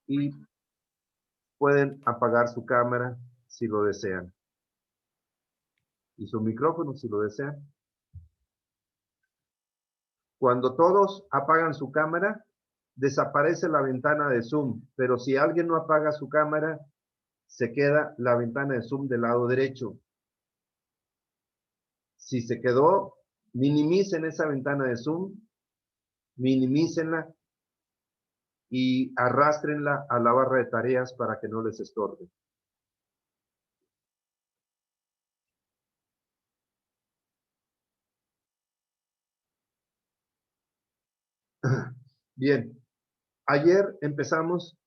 y pueden apagar su cámara si lo desean. Y su micrófono si lo desean. Cuando todos apagan su cámara, desaparece la ventana de Zoom, pero si alguien no apaga su cámara, se queda la ventana de Zoom del lado derecho. Si se quedó, minimicen esa ventana de Zoom, minimícenla y arrastrenla a la barra de tareas para que no les estorbe. Bien, ayer empezamos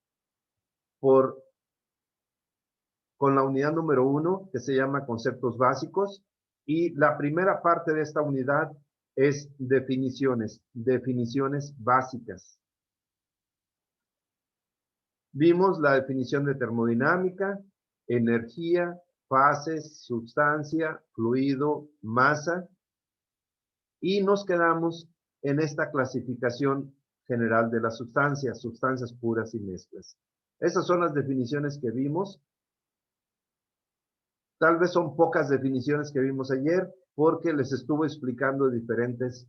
con la unidad número 1, que se llama conceptos básicos, y la primera parte de esta unidad es definiciones básicas. Vimos la definición de termodinámica, energía, fases, sustancia, fluido, masa, y nos quedamos en esta clasificación general de las sustancias puras y mezclas. Esas son las definiciones que vimos. Tal vez son pocas definiciones que vimos ayer porque les estuve explicando diferentes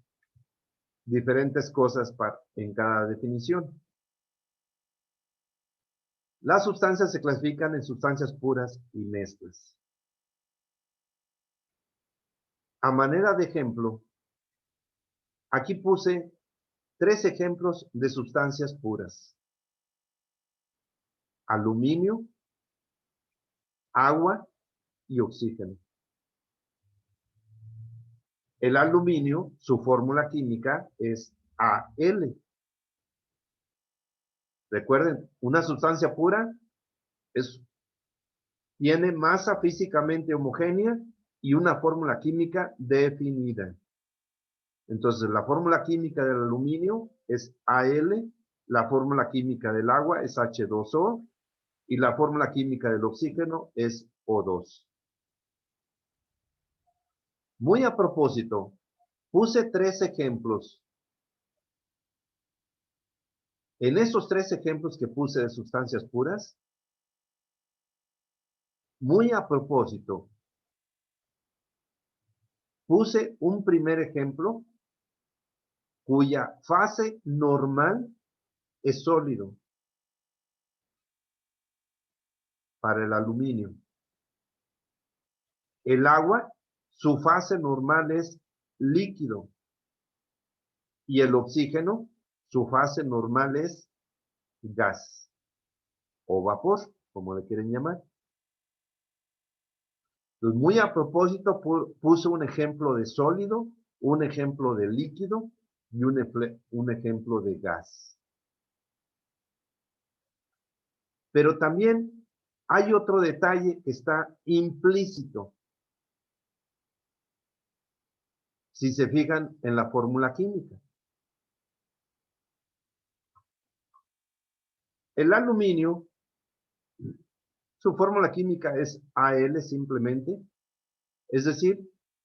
cosas en cada definición. Las sustancias se clasifican en sustancias puras y mezclas. A manera de ejemplo, aquí puse 3 ejemplos de sustancias puras: aluminio, agua y oxígeno. El aluminio, su fórmula química es Al. Recuerden, una sustancia pura tiene masa físicamente homogénea y una fórmula química definida. Entonces, la fórmula química del aluminio es Al, la fórmula química del agua es H2O y la fórmula química del oxígeno es O2. Muy a propósito, puse 3 ejemplos. En esos 3 ejemplos que puse de sustancias puras, muy a propósito, puse un primer ejemplo cuya fase normal es sólido para el aluminio. El agua, su fase normal es líquido. Y el oxígeno, su fase normal es gas o vapor, como le quieren llamar. Entonces, muy a propósito, puse un ejemplo de sólido, un ejemplo de líquido y un ejemplo de gas. Pero también hay otro detalle que está implícito. Si se fijan en la fórmula química. El aluminio, su fórmula química es Al simplemente, es decir,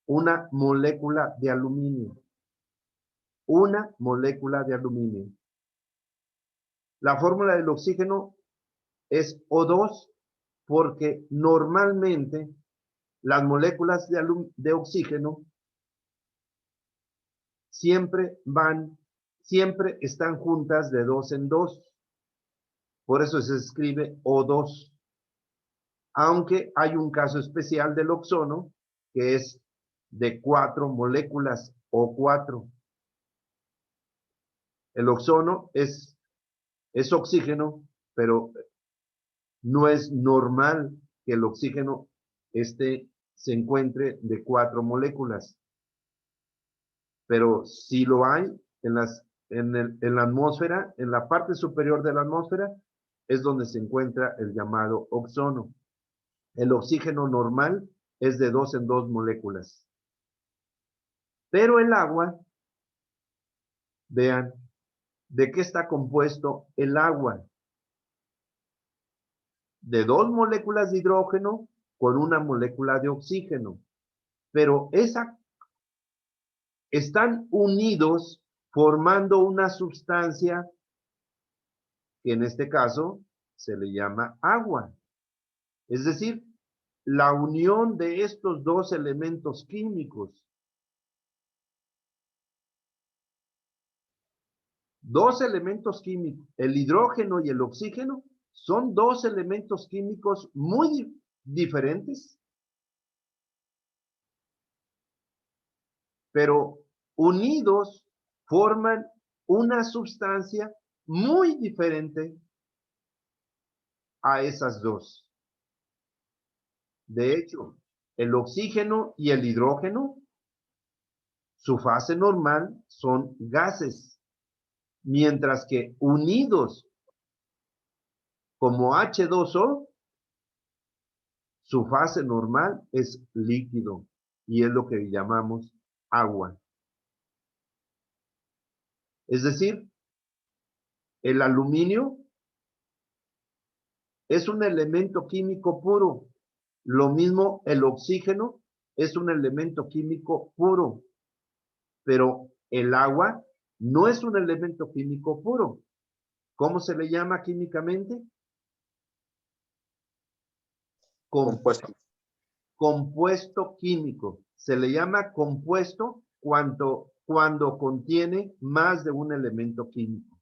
una molécula de aluminio. Una molécula de aluminio. La fórmula del oxígeno es O2 porque normalmente las moléculas de oxígeno siempre están juntas de 2 en 2. Por eso se escribe O2. Aunque hay un caso especial del ozono que es de 4 moléculas O4. El ozono es oxígeno, pero no es normal que el oxígeno se encuentre de 4 moléculas. Pero sí lo hay en la atmósfera, en la parte superior de la atmósfera, es donde se encuentra el llamado ozono. El oxígeno normal es de 2 en 2 moléculas. Pero el agua, vean, ¿de qué está compuesto el agua? De 2 moléculas de hidrógeno con una molécula de oxígeno. Pero están unidos formando una sustancia que en este caso se le llama agua. Es decir, la unión de estos dos elementos químicos. Dos elementos químicos, el hidrógeno y el oxígeno, son dos elementos químicos muy diferentes, pero unidos forman una sustancia muy diferente a esas dos. De hecho, el oxígeno y el hidrógeno, su fase normal son gases, mientras que unidos como H2O, su fase normal es líquido y es lo que llamamos agua. Es decir, el aluminio es un elemento químico puro. Lo mismo el oxígeno es un elemento químico puro. Pero el agua no es un elemento químico puro. ¿Cómo se le llama químicamente? Compuesto. Compuesto químico. Se le llama compuesto cuando contiene más de un elemento químico.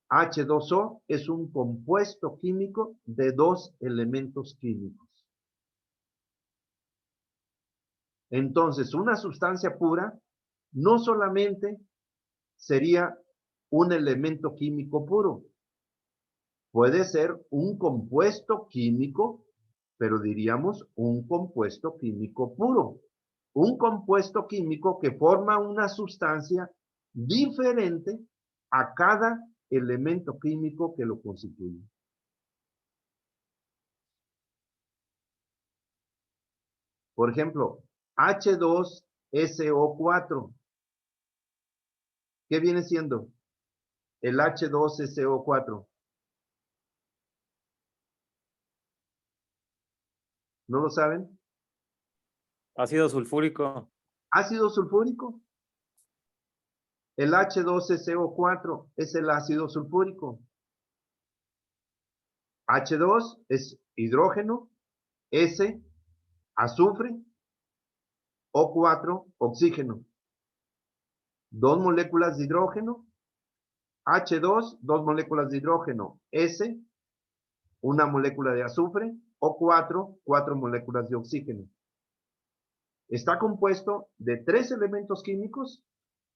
H2O es un compuesto químico de dos elementos químicos. Entonces, una sustancia pura no solamente sería un elemento químico puro, puede ser un compuesto químico, pero diríamos un compuesto químico puro. Un compuesto químico que forma una sustancia diferente a cada elemento químico que lo constituye. Por ejemplo, H2SO4. ¿Qué viene siendo el H2SO4? ¿No lo saben? Ácido sulfúrico. Ácido sulfúrico. El H2SO4 es el ácido sulfúrico. H2 es hidrógeno, S, azufre, O4, oxígeno. Dos moléculas de hidrógeno, H2, dos moléculas de hidrógeno, S, una molécula de azufre, O4, cuatro moléculas de oxígeno. Está compuesto de tres elementos químicos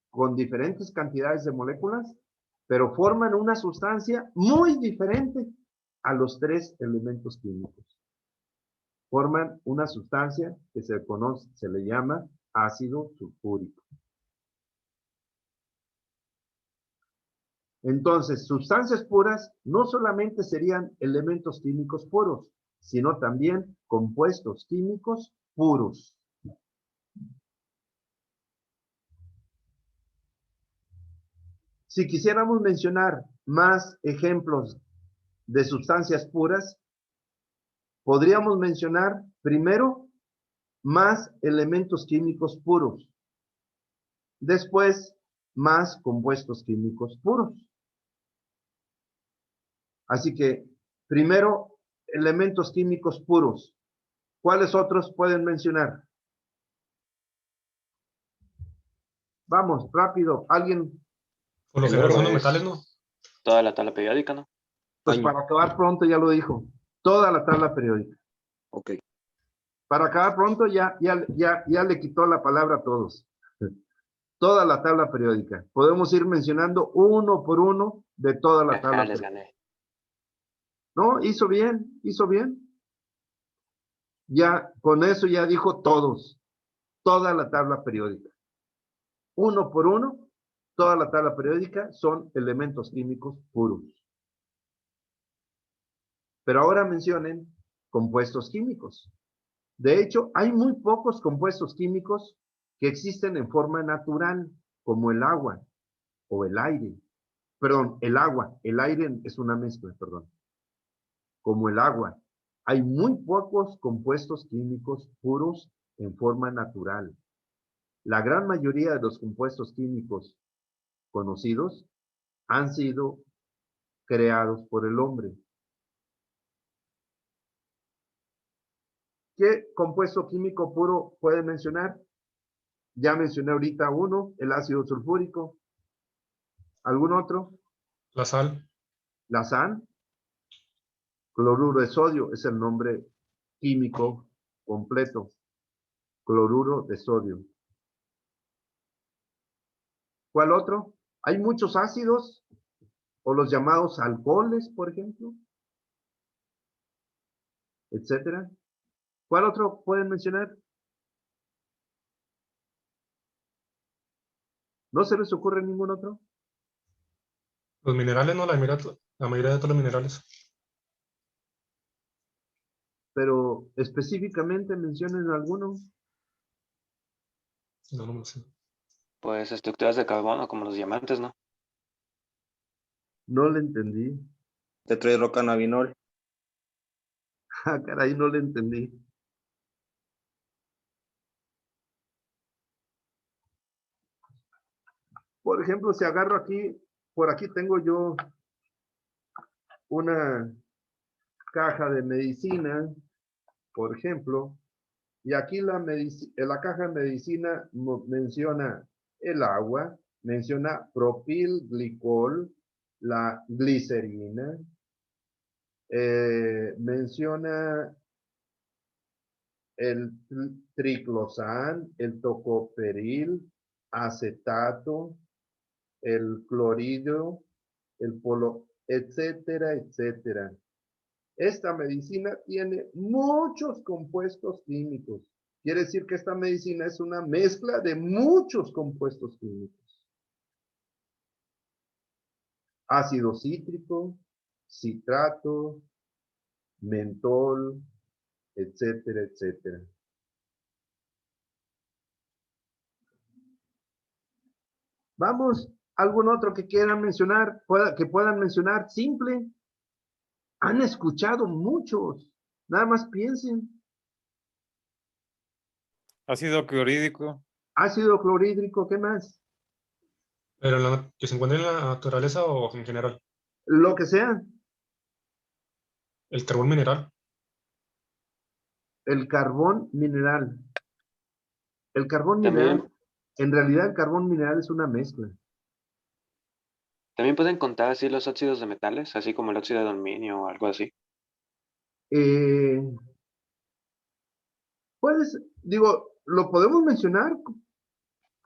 con diferentes cantidades de moléculas, pero forman una sustancia muy diferente a los tres elementos químicos. Forman una sustancia que se conoce, se le llama ácido sulfúrico. Entonces, sustancias puras no solamente serían elementos químicos puros, sino también compuestos químicos puros. Si quisiéramos mencionar más ejemplos de sustancias puras, podríamos mencionar primero más elementos químicos puros, después más compuestos químicos puros. Así que primero elementos químicos puros. ¿Cuáles otros pueden mencionar? Vamos, rápido, alguien. Por lo El general oro son los es metales, ¿no? toda la tabla periódica, ¿no? Pues Ay, para acabar pronto ya lo dijo. Toda la tabla periódica. ok. Para acabar pronto ya le quitó la palabra a todos. Toda la tabla periódica. Podemos ir mencionando uno por uno de toda la tabla Les periódica. gané. No, hizo bien, hizo bien. Ya, con eso ya dijo todos. Toda la tabla periódica. Uno por uno, toda la tabla periódica son elementos químicos puros. Pero ahora mencionen compuestos químicos. De hecho, hay muy pocos compuestos químicos que existen en forma natural, como el agua o el aire. Perdón, el agua, el aire es una mezcla, perdón. Como el agua. Hay muy pocos compuestos químicos puros en forma natural. La gran mayoría de los compuestos químicos conocidos han sido creados por el hombre. ¿Qué compuesto químico puro puede mencionar? Ya mencioné ahorita uno, el ácido sulfúrico. ¿Algún otro? La sal. La sal. Cloruro de sodio es el nombre químico completo. Cloruro de sodio. ¿Cuál otro? Hay muchos ácidos, o los llamados alcoholes, por ejemplo, etcétera. ¿Cuál otro pueden mencionar? ¿No se les ocurre ningún otro? Los minerales, no, la mayoría de todos los minerales. Pero específicamente mencionen alguno. No, no sé. Pues estructuras de carbono, como los diamantes, ¿no? No le entendí. Tetrahidrocannabinol. Ah, caray, no le entendí. Por ejemplo, si agarro aquí, por aquí tengo yo una caja de medicina, por ejemplo, y aquí la caja de medicina menciona el agua, menciona propilglicol, la glicerina, menciona el triclosan, el tocoperil, acetato, el clorido, el polo, etcétera, etcétera. Esta medicina tiene muchos compuestos químicos. Quiere decir que esta medicina es una mezcla de muchos compuestos químicos. Ácido cítrico, citrato, mentol, etcétera, etcétera. Vamos, ¿algún otro que quieran mencionar, que puedan mencionar? Simple. Han escuchado muchos. Nada más piensen. Ácido clorhídrico. Ácido clorhídrico, ¿qué más? Pero que se encuentre en la naturaleza o en general. Lo que sea. El carbón mineral. El carbón mineral. El carbón También, mineral, en realidad el carbón mineral es una mezcla. también pueden contar así los óxidos de metales, así como el óxido de aluminio o algo así. Digo, lo podemos mencionar,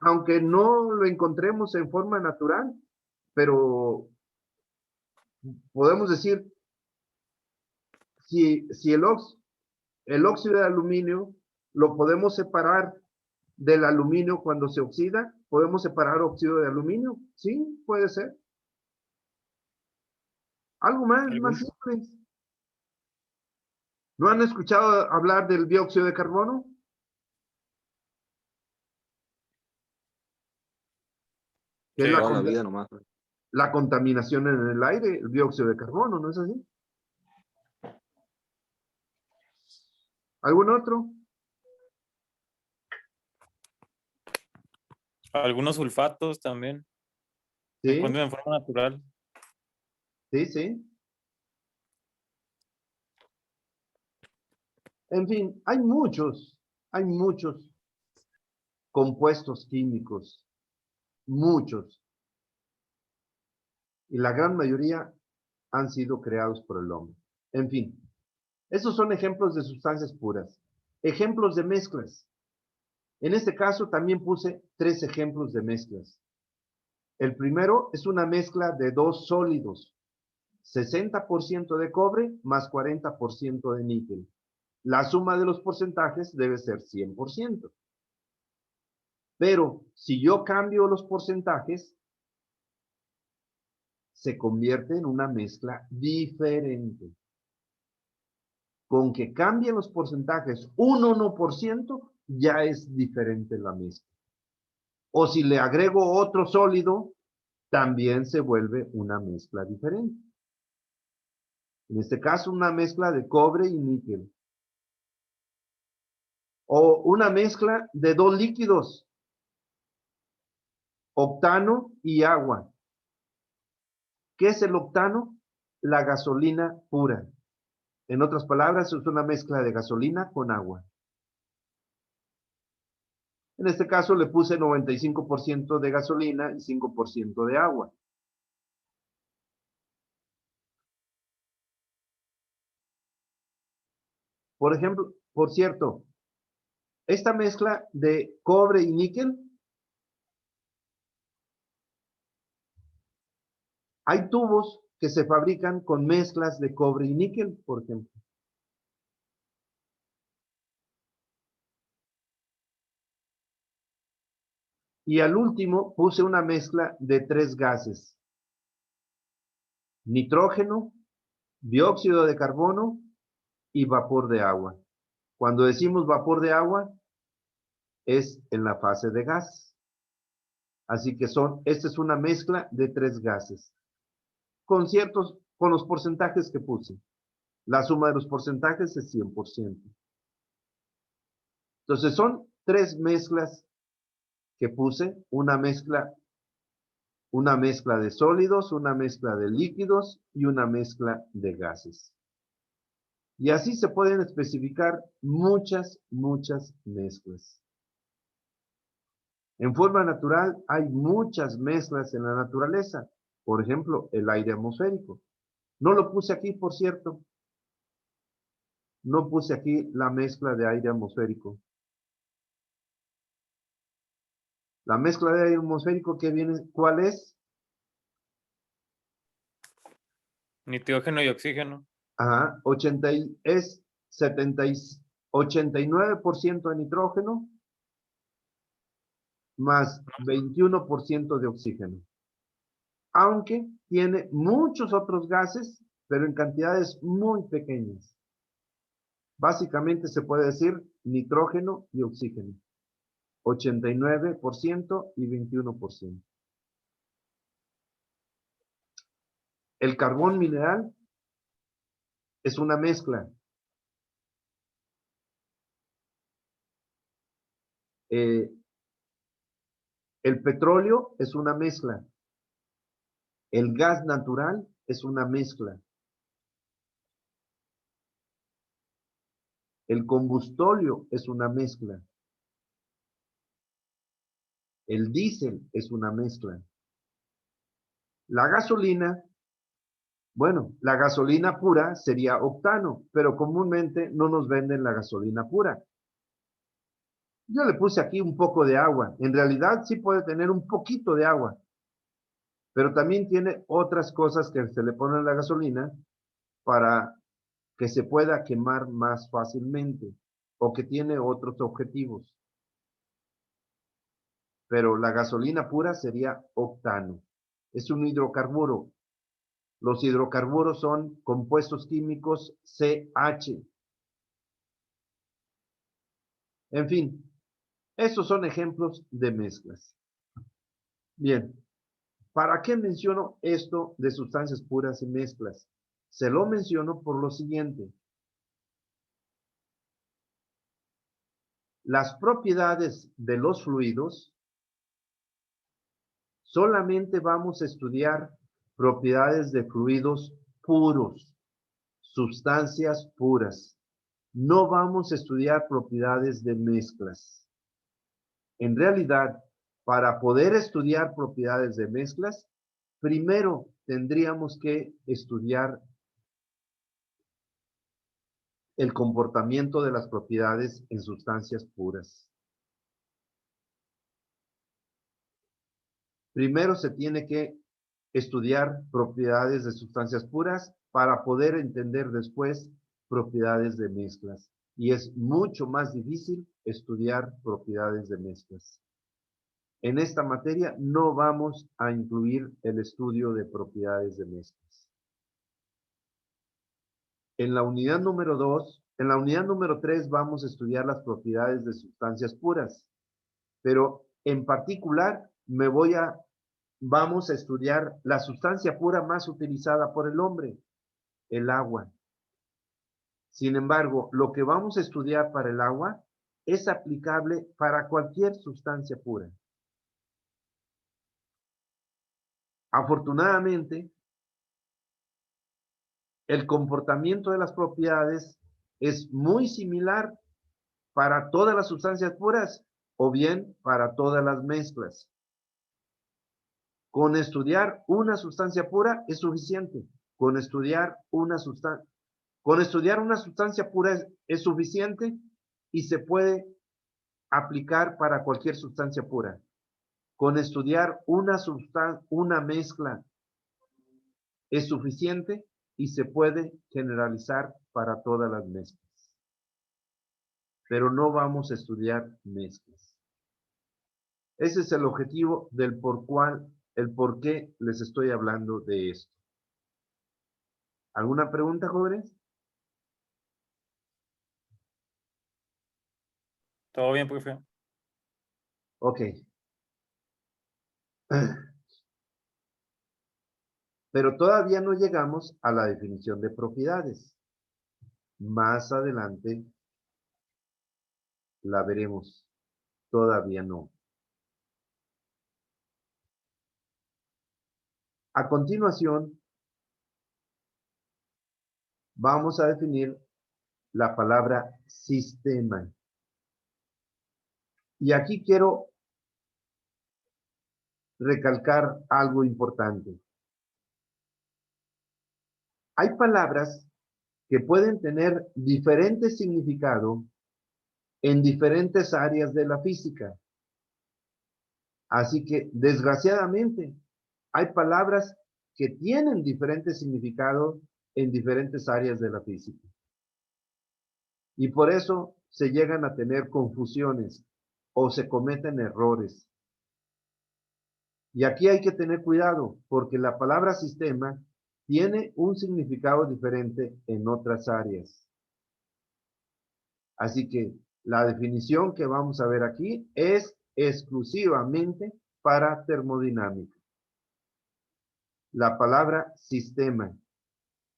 aunque no lo encontremos en forma natural, pero podemos decir, si el óxido de aluminio lo podemos separar del aluminio cuando se oxida, podemos separar óxido de aluminio, sí, puede ser. Algo más simple. ¿No han escuchado hablar del dióxido de carbono? Que es Sí. Toda la vida nomás. la contaminación en el aire, el dióxido de carbono, ¿no es así? ¿Algún otro? Algunos sulfatos también. Se Sí, encuentran en forma natural. sí, sí. En fin, hay muchos compuestos químicos, muchos. Y la gran mayoría han sido creados por el hombre. En fin, esos son ejemplos de sustancias puras. Ejemplos de mezclas. En este caso también puse 3 ejemplos de mezclas. El primero es una mezcla de 2 sólidos, 60% de cobre más 40% de níquel. La suma de los porcentajes debe ser 100%. Pero si yo cambio los porcentajes, se convierte en una mezcla diferente. Con que cambien los porcentajes un 1%, ya es diferente la mezcla. O si le agrego otro sólido, también se vuelve una mezcla diferente. En este caso, una mezcla de cobre y níquel. O una mezcla de 2 líquidos, octano y agua. ¿Qué es el octano? la gasolina pura. En otras palabras, es una mezcla de gasolina con agua. En este caso le puse 95% de gasolina y 5% de agua. Por ejemplo, por cierto, esta mezcla de cobre y níquel, hay tubos que se fabrican con mezclas de cobre y níquel, por ejemplo. Y al último puse una mezcla de 3 gases: nitrógeno, dióxido de carbono y vapor de agua. Cuando decimos vapor de agua, es en la fase de gas. Así que esta es una mezcla de 3 gases, con los porcentajes que puse. La suma de los porcentajes es 100%. Entonces son 3 mezclas que puse, una mezcla de sólidos, una mezcla de líquidos y una mezcla de gases. Y así se pueden especificar muchas mezclas. En forma natural hay muchas mezclas en la naturaleza. Por ejemplo, el aire atmosférico. No lo puse aquí, por cierto. No puse aquí la mezcla de aire atmosférico. La mezcla de aire atmosférico que viene, ¿cuál es? Nitrógeno y oxígeno. Ajá, 89% de nitrógeno más 21% de oxígeno. Aunque tiene muchos otros gases, pero en cantidades muy pequeñas. Básicamente se puede decir nitrógeno y oxígeno. 89% y 21%. El carbón mineral es una mezcla. El petróleo es una mezcla. El gas natural es una mezcla. El combustóleo es una mezcla. El diésel es una mezcla. La gasolina, bueno, la gasolina pura sería octano, pero comúnmente no nos venden la gasolina pura. Yo le puse aquí un poco de agua. En realidad sí puede tener un poquito de agua, pero también tiene otras cosas que se le ponen a la gasolina para que se pueda quemar más fácilmente o que tiene otros objetivos. Pero la gasolina pura sería octano. Es un hidrocarburo. Los hidrocarburos son compuestos químicos CH. En fin, esos son ejemplos de mezclas. Bien, ¿para qué menciono esto de sustancias puras y mezclas? Se lo menciono por lo siguiente. Las propiedades de los fluidos, solamente vamos a estudiar propiedades de fluidos puros, sustancias puras. No vamos a estudiar propiedades de mezclas. En realidad, para poder estudiar propiedades de mezclas, primero tendríamos que estudiar el comportamiento de las propiedades en sustancias puras. Primero se tiene que estudiar propiedades de sustancias puras para poder entender después propiedades de mezclas. Y es mucho más difícil estudiar propiedades de mezclas. En esta materia no vamos a incluir el estudio de propiedades de mezclas. En la unidad número 2, en la unidad número 3 vamos a estudiar las propiedades de sustancias puras, pero en particular vamos a estudiar la sustancia pura más utilizada por el hombre, el agua. Sin embargo, lo que vamos a estudiar para el agua es aplicable para cualquier sustancia pura. Afortunadamente, el comportamiento de las propiedades es muy similar para todas las sustancias puras o bien para todas las mezclas. Con estudiar una sustancia pura es suficiente. Con estudiar una sustancia pura es suficiente y se puede aplicar para cualquier sustancia pura. Con estudiar una mezcla es suficiente y se puede generalizar para todas las mezclas. Pero no vamos a estudiar mezclas. Ese es el objetivo del el por qué les estoy hablando de esto. ¿Alguna pregunta, jóvenes? Todo bien, profe. Ok. Pero todavía no llegamos a la definición de propiedades. Más adelante la veremos. Todavía no. A continuación, vamos a definir la palabra sistema. Y aquí quiero recalcar algo importante. Hay palabras que pueden tener diferente significado en diferentes áreas de la física. Así que, desgraciadamente, hay palabras que tienen diferente significado en diferentes áreas de la física. Y por eso se llegan a tener confusiones o se cometen errores. Y aquí hay que tener cuidado, porque la palabra sistema tiene un significado diferente en otras áreas. Así que la definición que vamos a ver aquí es exclusivamente para termodinámica. La palabra sistema,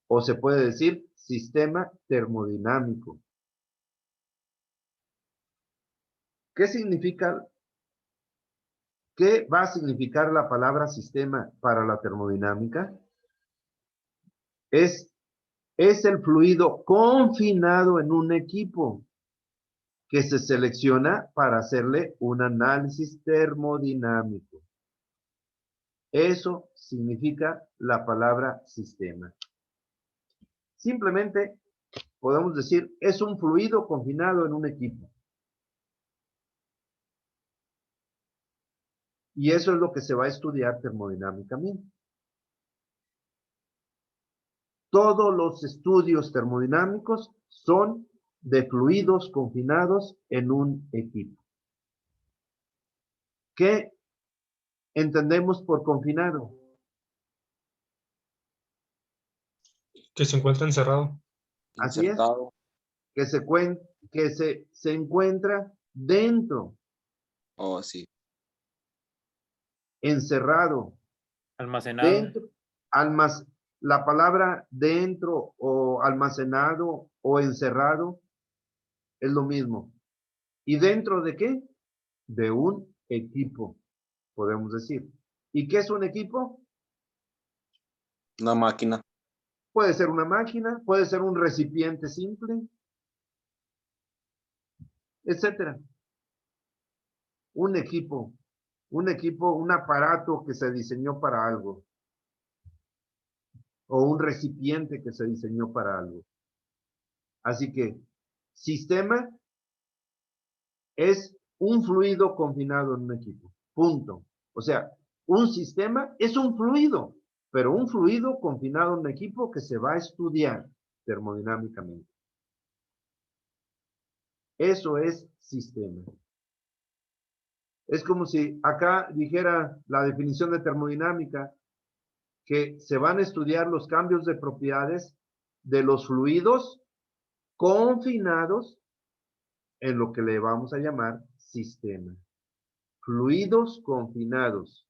o se puede decir sistema termodinámico. ¿Qué significa? ¿Qué va a significar la palabra sistema para la termodinámica? Es el fluido confinado en un equipo que se selecciona para hacerle un análisis termodinámico. Eso significa la palabra sistema. Simplemente podemos decir, es un fluido confinado en un equipo. Y eso es lo que se va a estudiar termodinámicamente. Todos los estudios termodinámicos son de fluidos confinados en un equipo. ¿Qué entendemos por confinado? Que se encuentra encerrado. Así es. Insertado. Que se encuentra dentro, Oh, sí. encerrado, Almacenado. dentro, la palabra dentro o almacenado o encerrado es lo mismo. ¿Y dentro de qué? De un equipo, podemos decir. ¿Y qué es un equipo? Una máquina. Puede ser una máquina, puede ser un recipiente simple, etcétera. Un equipo, un aparato que se diseñó para algo. O un recipiente que se diseñó para algo. Así que, sistema es un fluido confinado en un equipo. Punto. O sea, un sistema es un fluido, pero un fluido confinado en un equipo que se va a estudiar termodinámicamente. Eso es sistema. Es como si acá dijera la definición de termodinámica, que se van a estudiar los cambios de propiedades de los fluidos confinados en lo que le vamos a llamar sistema. Fluidos confinados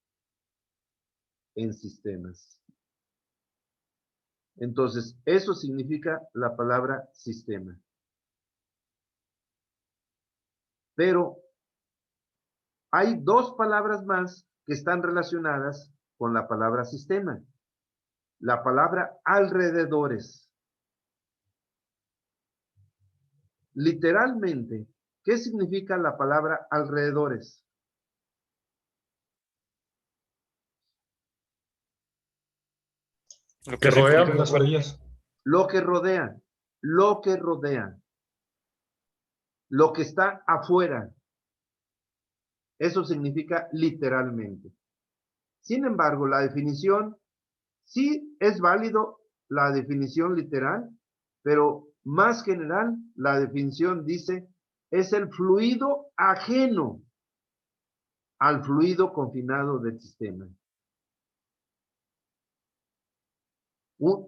en sistemas. Entonces, eso significa la palabra sistema. Pero hay dos palabras más que están relacionadas con la palabra sistema. La palabra alrededores. literalmente, ¿qué significa la palabra alrededores? Lo Que circunda. rodean las orillas. Lo que rodea, lo que rodea, lo que está afuera. Eso significa literalmente. Sin embargo, la definición, sí es válido la definición literal, pero más general, la definición dice, es el fluido ajeno al fluido confinado del sistema.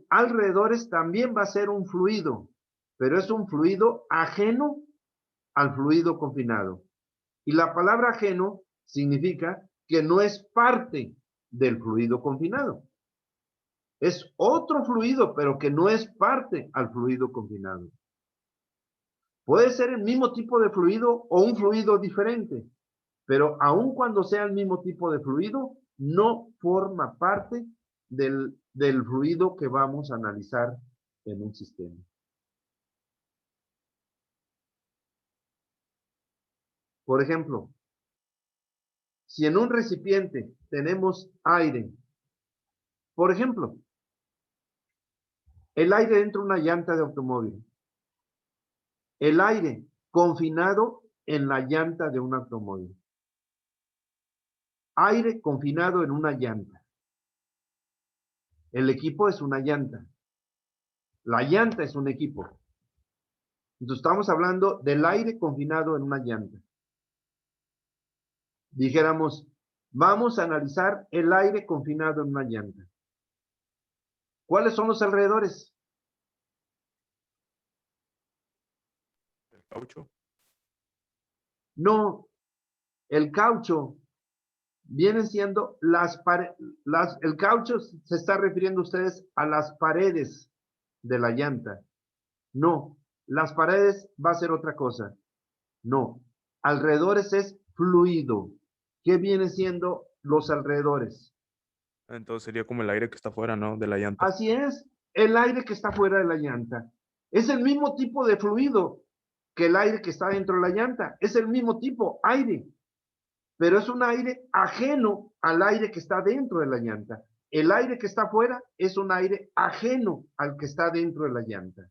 Alrededores también va a ser un fluido, pero es un fluido ajeno al fluido confinado. Y la palabra ajeno significa que no es parte del fluido confinado. Es otro fluido, pero que no es parte al fluido confinado. Puede ser el mismo tipo de fluido o un fluido diferente, pero aun cuando sea el mismo tipo de fluido, no forma parte del fluido que vamos a analizar en un sistema. Por ejemplo, si en un recipiente tenemos aire, por ejemplo, el aire dentro de una llanta de automóvil, el aire confinado en la llanta de un automóvil, aire confinado en una llanta. El equipo es una llanta. La llanta es un equipo. Entonces estamos hablando del aire confinado en una llanta. Dijéramos, vamos a analizar el aire confinado en una llanta. ¿Cuáles son los alrededores? El caucho. No, el caucho vienen siendo el caucho se está refiriendo ustedes a las paredes de la llanta. No, las paredes va a ser otra cosa. No, alrededores es fluido. ¿Qué viene siendo los alrededores? Entonces sería como el aire que está afuera, ¿no? De la llanta. Así es, el aire que está fuera de la llanta. Es el mismo tipo de fluido que el aire que está dentro de la llanta. Es el mismo tipo, aire. Pero es un aire ajeno al aire que está dentro de la llanta. El aire que está afuera es un aire ajeno al que está dentro de la llanta.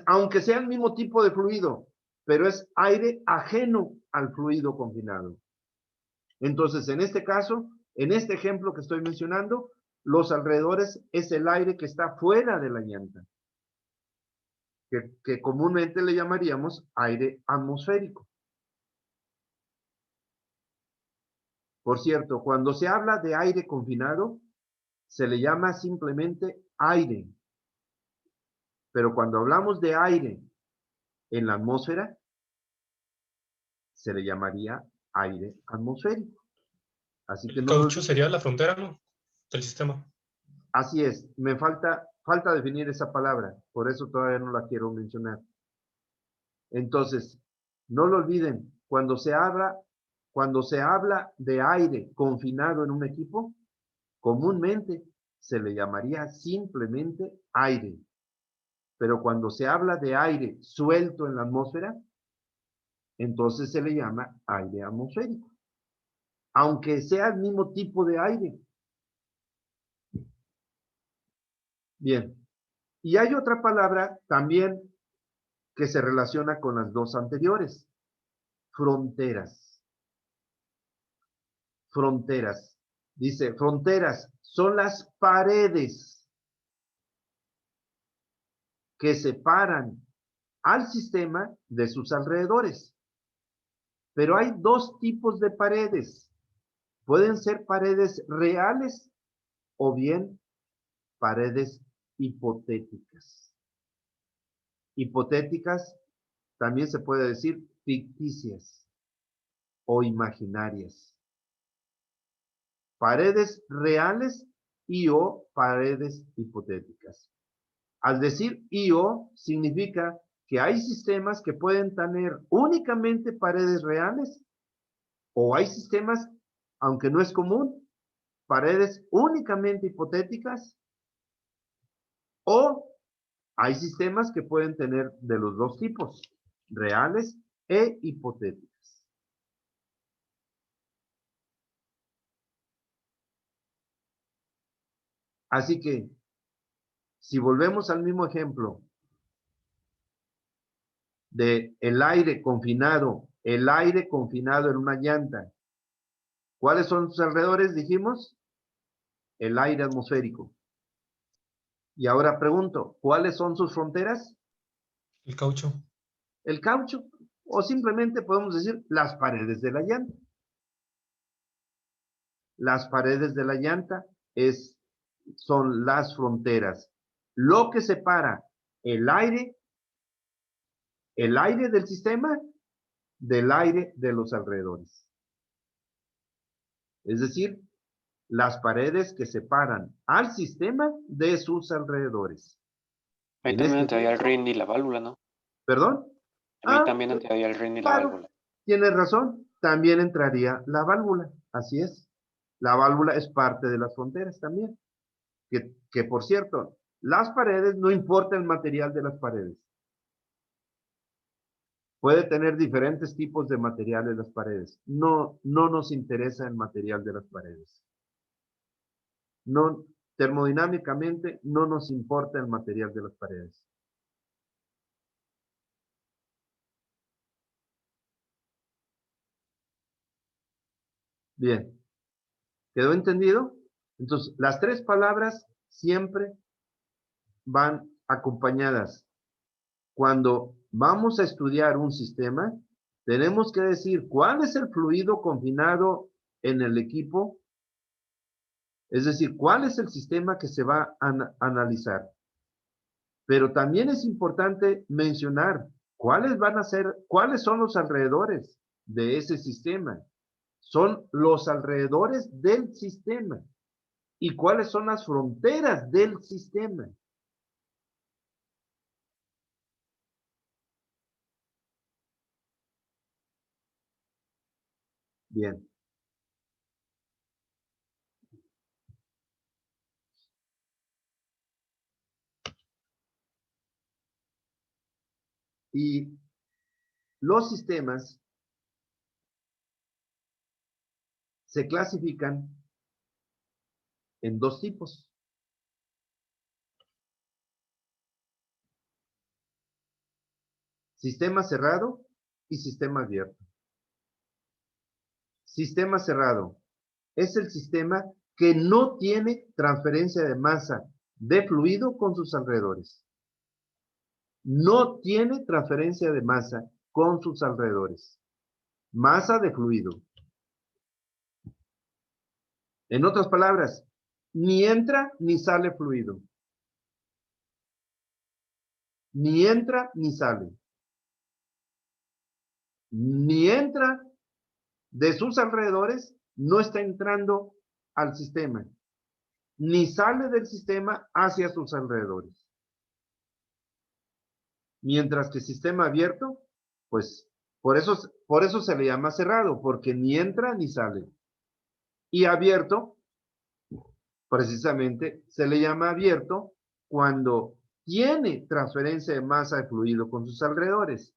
Aunque sea el mismo tipo de fluido, pero es aire ajeno al fluido confinado. Entonces, en este caso, en este ejemplo que estoy mencionando, los alrededores es el aire que está fuera de la llanta, que comúnmente le llamaríamos aire atmosférico. Por cierto, cuando se habla de aire confinado, se le llama simplemente aire. Pero cuando hablamos de aire en la atmósfera, se le llamaría aire atmosférico. Así que El no, caucho sería la frontera, ¿no? Del sistema. así es, me falta definir esa palabra, por eso todavía no la quiero mencionar. Entonces, no lo olviden, cuando se habla de aire confinado en un equipo, comúnmente se le llamaría simplemente aire. Pero cuando se habla de aire suelto en la atmósfera, entonces se le llama aire atmosférico. Aunque sea el mismo tipo de aire. Bien. Y hay otra palabra también que se relaciona con las dos anteriores. Fronteras. Fronteras. Dice, fronteras son las paredes que separan al sistema de sus alrededores. Pero hay dos tipos de paredes. Pueden ser paredes reales o bien paredes hipotéticas. Hipotéticas también se puede decir ficticias o imaginarias. Paredes reales y o paredes hipotéticas. Al decir y o significa que hay sistemas que pueden tener únicamente paredes reales o hay sistemas, aunque no es común, paredes únicamente hipotéticas o Hay sistemas que pueden tener de los dos tipos, reales e hipotéticas. Así que, si volvemos al mismo ejemplo de el aire confinado en una llanta, ¿cuáles son sus alrededores? Dijimos, el aire atmosférico. Y ahora pregunto, ¿cuáles son sus fronteras? El caucho. El caucho, o simplemente podemos decir las paredes de la llanta. Las paredes de la llanta son las fronteras. Lo que separa el aire del sistema del aire de los alrededores. Es decir, las paredes que separan al sistema de sus alrededores. Ahí En también este entraría el caso- ring y la válvula, ¿no? ¿Perdón? A mí también entraría el ring y la Claro, válvula. tienes razón. También entraría la válvula. Así es. La válvula es parte de las fronteras también. Que por cierto, las paredes, no importa el material de las paredes. Puede tener diferentes tipos de materiales las paredes. No nos interesa el material de las paredes. No, termodinámicamente no nos importa el material de las paredes. Bien. ¿Quedó entendido? Entonces, las tres palabras siempre van acompañadas. Cuando vamos a estudiar un sistema, tenemos que decir cuál es el fluido confinado en el equipo, es decir, cuál es el sistema que se va a analizar. Pero también es importante mencionar cuáles son los alrededores de ese sistema. Son los alrededores del sistema. ¿Y cuáles son las fronteras del sistema? Bien. Y los sistemas se clasifican en dos tipos. Sistema cerrado y sistema abierto. Sistema cerrado es el sistema que no tiene transferencia de masa de fluido con sus alrededores. No tiene transferencia de masa con sus alrededores. Masa de fluido. En otras palabras, ni entra ni sale fluido. Ni entra ni sale. Ni entra de sus alrededores, no está entrando al sistema. Ni sale del sistema hacia sus alrededores. Mientras que sistema abierto, pues por eso se le llama cerrado, porque ni entra ni sale. Y abierto, precisamente, se le llama abierto cuando tiene transferencia de masa de fluido con sus alrededores.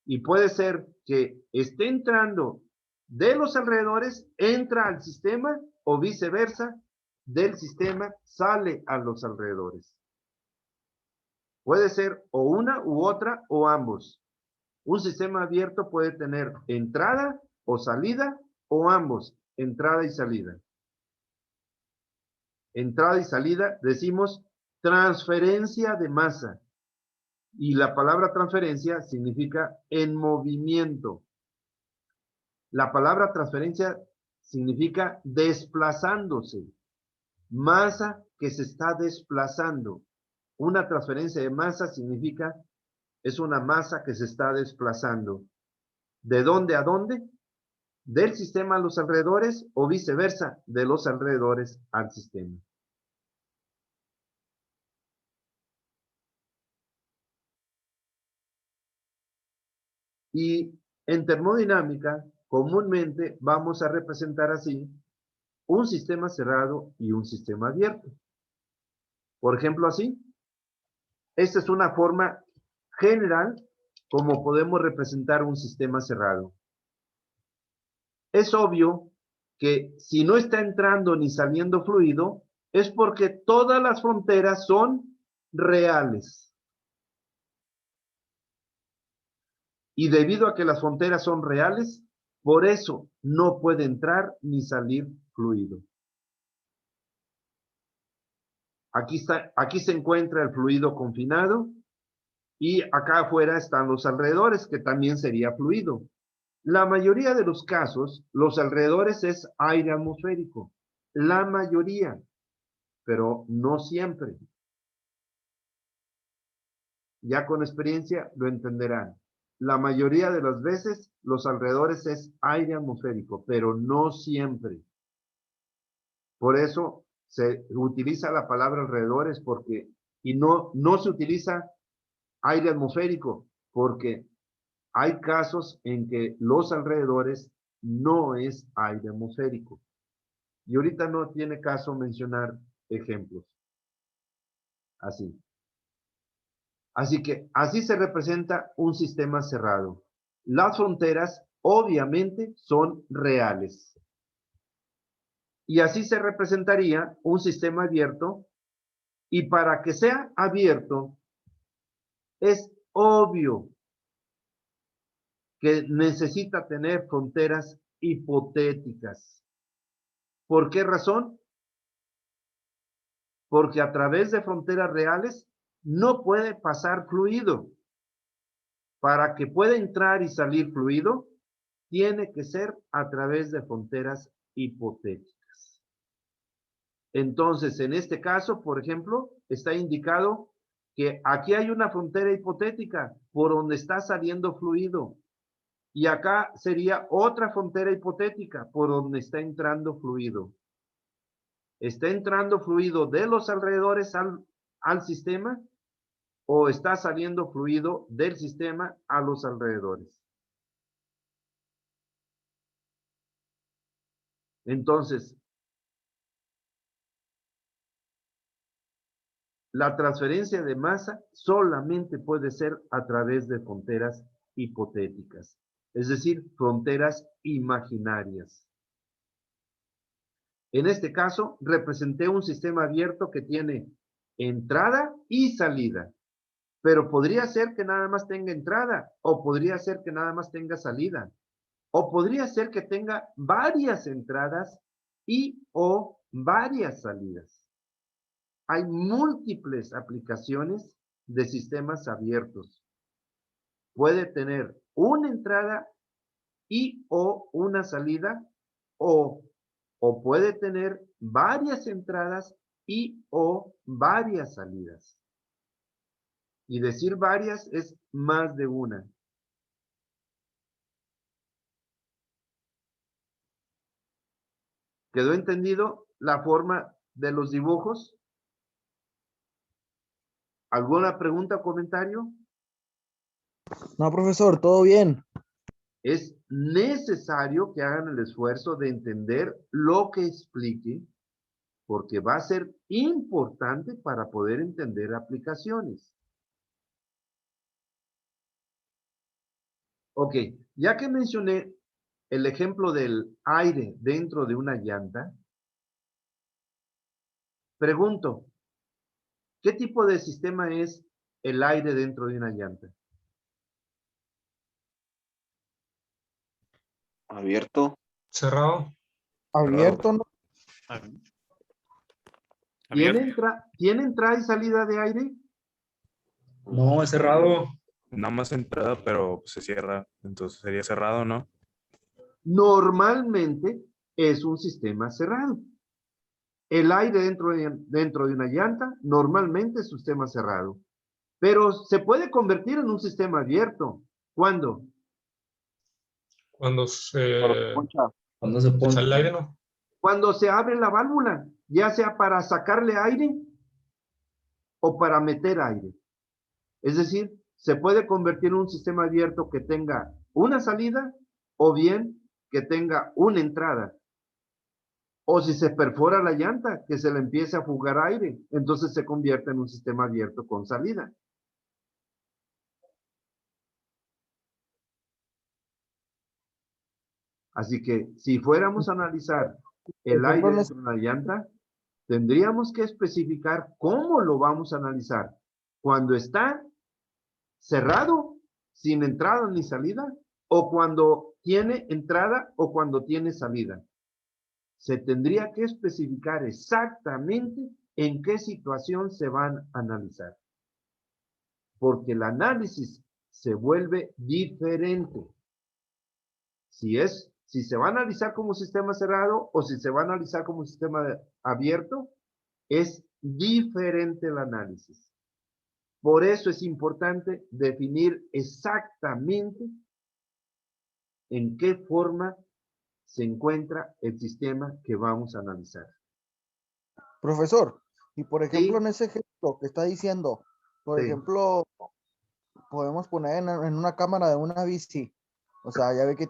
Y puede ser que esté entrando de los alrededores, entra al sistema o viceversa, del sistema sale a los alrededores. Puede ser o una u otra o ambos. Un sistema abierto puede tener entrada o salida o ambos, entrada y salida. Entrada y salida, decimos transferencia de masa. Y la palabra transferencia significa en movimiento. La palabra transferencia significa desplazándose. Masa que se está desplazando. Una transferencia de masa significa, es una masa que se está desplazando. ¿De dónde a dónde? Del sistema a los alrededores o viceversa, de los alrededores al sistema. Y en termodinámica, comúnmente vamos a representar así un sistema cerrado y un sistema abierto. Por ejemplo, así. esta es una forma general como podemos representar un sistema cerrado. Es obvio que si no está entrando ni saliendo fluido, es porque todas las fronteras son reales. Y debido a que las fronteras son reales, por eso no puede entrar ni salir fluido. Aquí se encuentra el fluido confinado y acá afuera están los alrededores, que también sería fluido. La mayoría de los casos, los alrededores es aire atmosférico. La mayoría, pero no siempre. Ya con experiencia lo entenderán. La mayoría de las veces, los alrededores es aire atmosférico, pero no siempre. Por eso se utiliza la palabra alrededores y no se utiliza aire atmosférico, porque hay casos en que los alrededores no es aire atmosférico. Y ahorita no tiene caso mencionar ejemplos. Así. Así que así se representa un sistema cerrado. Las fronteras obviamente son reales. Y así se representaría un sistema abierto. Y para que sea abierto, es obvio que necesita tener fronteras hipotéticas. ¿Por qué razón? Porque a través de fronteras reales no puede pasar fluido. Para que pueda entrar y salir fluido, tiene que ser a través de fronteras hipotéticas. Entonces, en este caso, por ejemplo, está indicado que aquí hay una frontera hipotética por donde está saliendo fluido. Y acá sería otra frontera hipotética por donde está entrando fluido. ¿Está entrando fluido de los alrededores al sistema o está saliendo fluido del sistema a los alrededores? Entonces, la transferencia de masa solamente puede ser a través de fronteras hipotéticas, es decir, fronteras imaginarias. En este caso, representé un sistema abierto que tiene entrada y salida, pero podría ser que nada más tenga entrada, o podría ser que nada más tenga salida, o podría ser que tenga varias entradas y o varias salidas. Hay múltiples aplicaciones de sistemas abiertos. Puede tener una entrada y o una salida, o puede tener varias entradas y o varias salidas. Y decir varias es más de una. ¿Quedó entendido la forma de los dibujos? ¿Alguna pregunta o comentario? No, profesor, todo bien. Es necesario que hagan el esfuerzo de entender lo que explique, porque va a ser importante para poder entender aplicaciones. Ok, ya que mencioné el ejemplo del aire dentro de una llanta, pregunto, ¿qué tipo de sistema es el aire dentro de una llanta? Abierto. Cerrado. Abierto, ¿no? ¿Tiene entrada y salida de aire? No, es cerrado. Nada más entrada, pero se cierra. Entonces sería cerrado, ¿no? Normalmente es un sistema cerrado. El aire dentro de una llanta normalmente es un sistema cerrado. Pero se puede convertir en un sistema abierto. ¿Cuándo? Cuando se Cuando se echa el pone. aire, ¿no? Cuando se abre la válvula, ya sea para sacarle aire o para meter aire. Es decir, se puede convertir en un sistema abierto que tenga una salida o bien que tenga una entrada. O si se perfora la llanta, que se le empiece a fugar aire, entonces se convierte en un sistema abierto con salida. Así que si fuéramos a analizar el Por ejemplo, aire en dentro de la llanta, tendríamos que especificar cómo lo vamos a analizar. Cuando está cerrado, sin entrada ni salida, o cuando tiene entrada o cuando tiene salida. Se tendría que especificar exactamente en qué situación se van a analizar. Porque el análisis se vuelve diferente. Si se va a analizar como sistema cerrado o si se va a analizar como sistema abierto, es diferente el análisis. Por eso es importante definir exactamente en qué forma se encuentra el sistema que vamos a analizar. Profesor, y por ejemplo, Sí. en ese ejemplo que está diciendo, por Sí. ejemplo, podemos poner en una cámara de una bici, o sea, ya ve que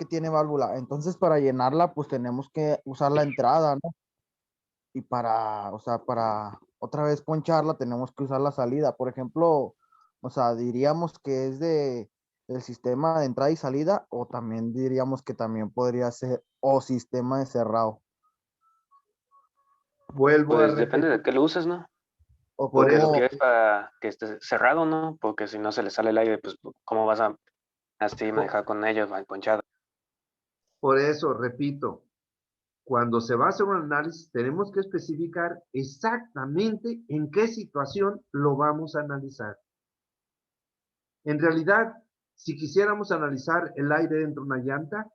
tiene válvula, entonces para llenarla, pues tenemos que usar la entrada, ¿no? Y o sea, para otra vez poncharla, tenemos que usar la salida. Por ejemplo, o sea, diríamos que es del sistema de entrada y salida, o también diríamos que también podría ser, o sistema de cerrado. Vuelvo a Pues depende de repetir. qué lo uses, ¿no? O Por Porque lo eso, como, que es para que esté cerrado, ¿no? Porque si no se le sale el aire, pues ¿cómo vas a así manejar con ellos, va ponchado? por eso, repito, cuando se va a hacer un análisis, tenemos que especificar exactamente en qué situación lo vamos a analizar. En realidad, si quisiéramos analizar el aire dentro de una llanta,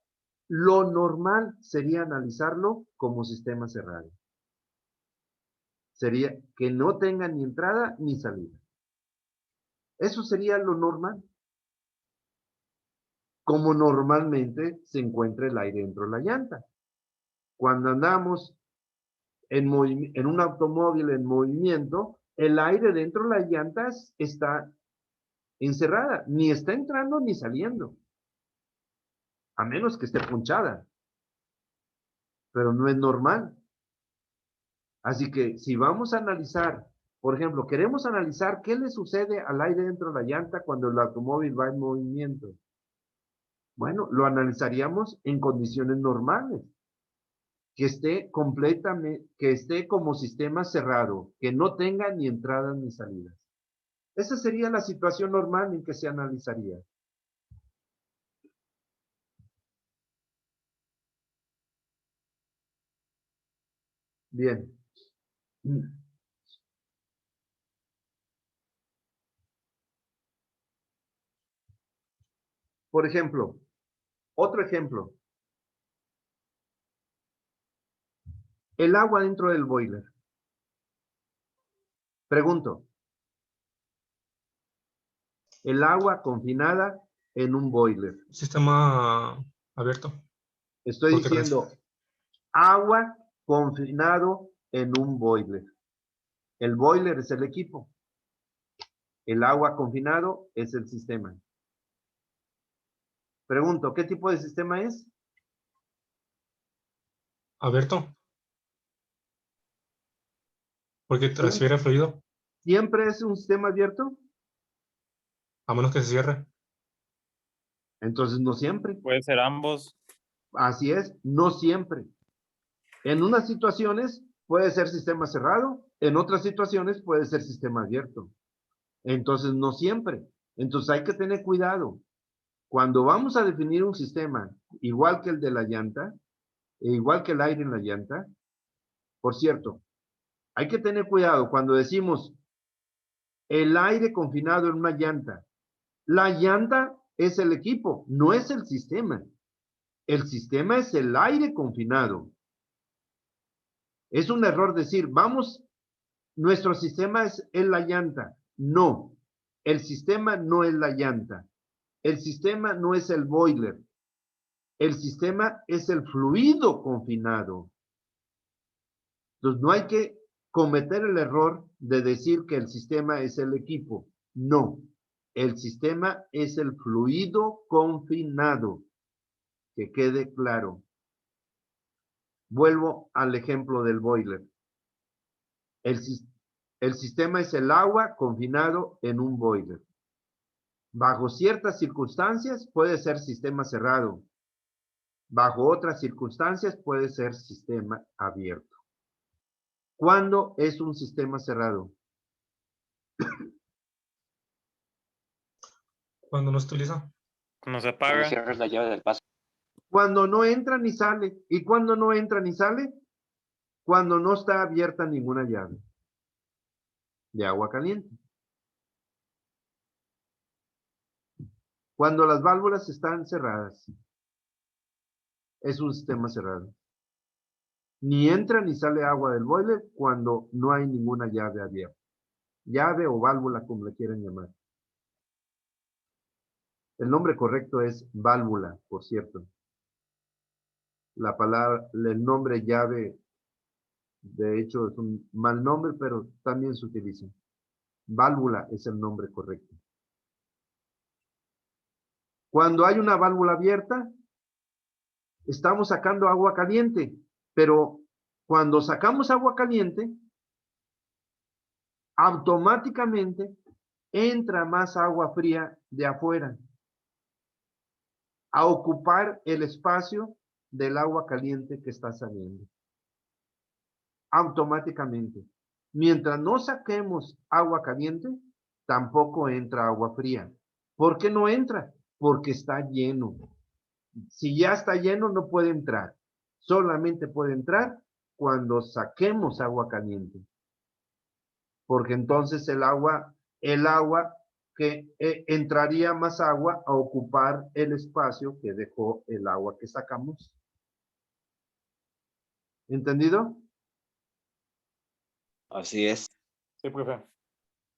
lo normal sería analizarlo como sistema cerrado. Sería que no tenga ni entrada ni salida. Eso sería lo normal. Como normalmente se encuentra el aire dentro de la llanta. Cuando andamos en un automóvil en movimiento, el aire dentro de las llantas está encerrada, ni está entrando ni saliendo, a menos que esté punchada, pero no es normal. Así que si vamos a analizar, por ejemplo, queremos analizar qué le sucede al aire dentro de la llanta cuando el automóvil va en movimiento. Bueno, lo analizaríamos en condiciones normales, que esté completamente, que esté como sistema cerrado, que no tenga ni entradas ni salidas. Esa sería la situación normal en que se analizaría. Bien. Por ejemplo, otro ejemplo. El agua dentro del boiler. Pregunto. El agua confinada en un boiler. Sistema abierto. Estoy ¿Por qué crees? diciendo agua confinado en un boiler. El boiler es el equipo. El agua confinado es el sistema. Pregunto, ¿qué tipo de sistema es? Abierto. Porque transfiere fluido, ¿Siempre es un sistema abierto? a menos que se cierre. Entonces no siempre. Puede ser ambos. Así es, no siempre. En unas situaciones puede ser sistema cerrado, en otras situaciones puede ser sistema abierto. Entonces no siempre. Entonces hay que tener cuidado. Cuando vamos a definir un sistema igual que el de la llanta, e igual que el aire en la llanta, por cierto, hay que tener cuidado cuando decimos el aire confinado en una llanta. La llanta es el equipo, no es el sistema. El sistema es el aire confinado. Es un error decir, vamos, nuestro sistema es la llanta. No, el sistema no es la llanta. El sistema no es el boiler. El sistema es el fluido confinado. Entonces, no hay que cometer el error de decir que el sistema es el equipo. No, el sistema es el fluido confinado. Que quede claro. Vuelvo al ejemplo del boiler. El sistema es el agua confinado en un boiler. Bajo ciertas circunstancias puede ser sistema cerrado. Bajo otras circunstancias puede ser sistema abierto. ¿Cuándo es un sistema cerrado? Cuando no se utiliza. Cuando se Cuando apaga. cierres la llave del paso. Cuando no entra ni sale. ¿Y cuándo no entra ni sale? Cuando no está abierta ninguna llave de agua caliente. Cuando las válvulas están cerradas, es un sistema cerrado. Ni entra ni sale agua del boiler cuando no hay ninguna llave abierta. Llave o válvula, como le quieran llamar. El nombre correcto es válvula, por cierto. La palabra, el nombre llave, de hecho, es un mal nombre, pero también se utiliza. Válvula es el nombre correcto. Cuando hay una válvula abierta, estamos sacando agua caliente, pero cuando sacamos agua caliente, automáticamente entra más agua fría de afuera a ocupar el espacio del agua caliente que está saliendo. Automáticamente. Mientras no saquemos agua caliente, tampoco entra agua fría. ¿Por qué no entra? Porque está lleno. Si ya está lleno, no puede entrar. Solamente puede entrar cuando saquemos agua caliente. Porque entonces el agua que entraría más agua a ocupar el espacio que dejó el agua que sacamos. ¿Entendido? Así es. Sí, profe.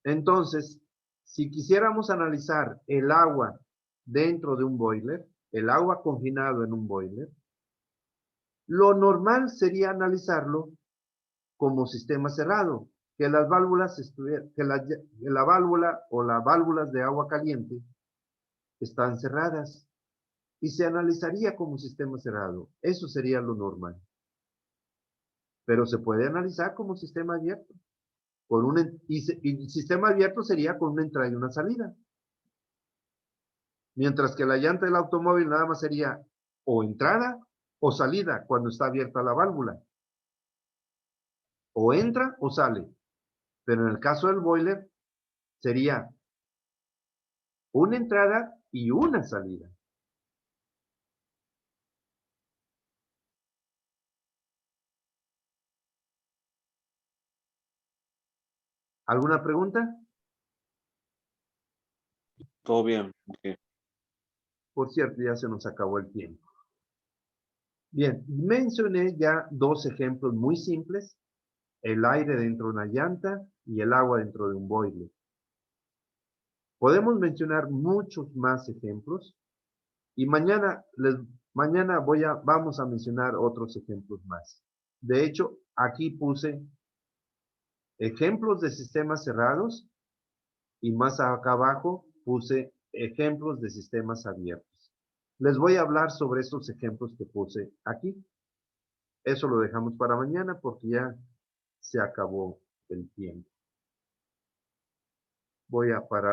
Entonces, si quisiéramos analizar el agua dentro de un boiler, el agua confinado en un boiler, lo normal sería analizarlo como sistema cerrado, que las válvulas que la válvula o las válvulas de agua caliente están cerradas y se analizaría como sistema cerrado. Eso sería lo normal. Pero se puede analizar como sistema abierto. Y sistema abierto sería con una entrada y una salida. Mientras que la llanta del automóvil nada más sería o entrada o salida cuando está abierta la válvula. O entra o sale. Pero en el caso del boiler sería una entrada y una salida. ¿Alguna pregunta? Todo bien. Ok. Por cierto, ya se nos acabó el tiempo. Bien, mencioné ya dos ejemplos muy simples. El aire dentro de una llanta y el agua dentro de un boiler. Podemos mencionar muchos más ejemplos y mañana vamos a mencionar otros ejemplos más. De hecho, aquí puse ejemplos de sistemas cerrados y más acá abajo puse ejemplos de sistemas abiertos. Les voy a hablar sobre estos ejemplos que puse aquí. Eso lo dejamos para mañana porque ya se acabó el tiempo. Voy a parar.